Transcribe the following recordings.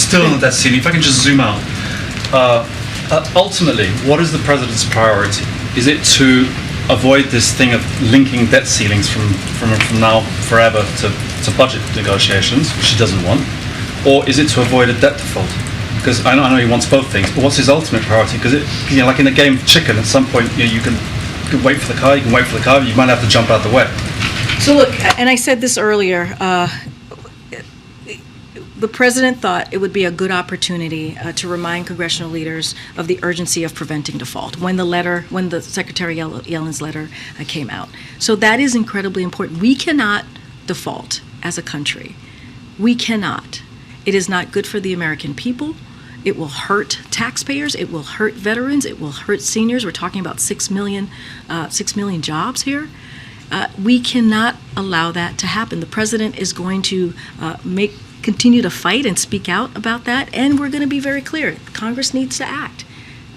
still on the debt ceiling, if I can just zoom out. Ultimately, what is the president's priority? Is it to avoid this thing of linking debt ceilings from now forever to budget negotiations, which he doesn't want? Or is it to avoid a debt default? Because I know he wants both things, but what's his ultimate priority? Because like in a game of chicken, at some point you can wait for the car, you can wait for the car, you might have to jump out the way. So look, and I said this earlier, the president thought it would be a good opportunity to remind congressional leaders of the urgency of preventing default when the Secretary Yellen's letter came out. So that is incredibly important. We cannot default as a country. We cannot. It is not good for the American people. It will hurt taxpayers. It will hurt veterans. It will hurt seniors. We're talking about 6 million jobs here. We cannot allow that to happen. The president is going to continue to fight and speak out about that, and we're going to be very clear. Congress needs to act.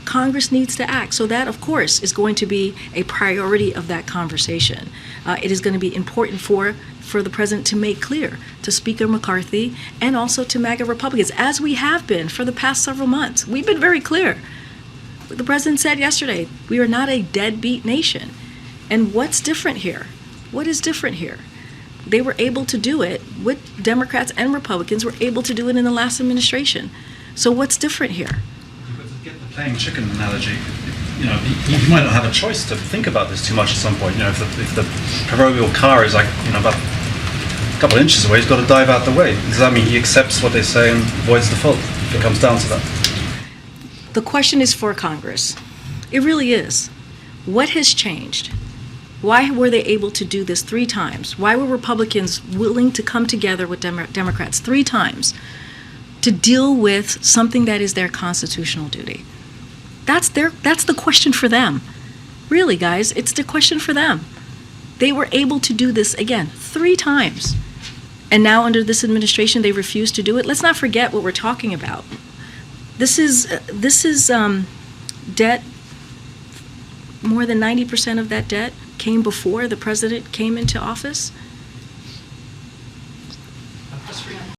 Congress needs to act. So that, of course, is going to be a priority of that conversation. It is going to be important for the president to make clear to Speaker McCarthy and also to MAGA Republicans, as we have been for the past several months. We've been very clear. The president said yesterday, we are not a deadbeat nation. And what's different here? What is different here? They were able to do it with Democrats and Republicans were able to do it in the last administration. So what's different here? To get the playing chicken analogy, you might not have a choice to think about this too much at some point. If the proverbial car is about a couple of inches away, he's got to dive out the way. Does that mean he accepts what they say and avoids default if it comes down to that? The question is for Congress. It really is. What has changed? Why were they able to do this 3 times? Why were Republicans willing to come together with Democrats 3 times to deal with something that is their constitutional duty? That's the question for them. Really, guys, it's the question for them. They were able to do this, again, 3 times. And now under this administration, they refuse to do it. Let's not forget what we're talking about. This is debt. More than 90% of that debt came before the president came into office.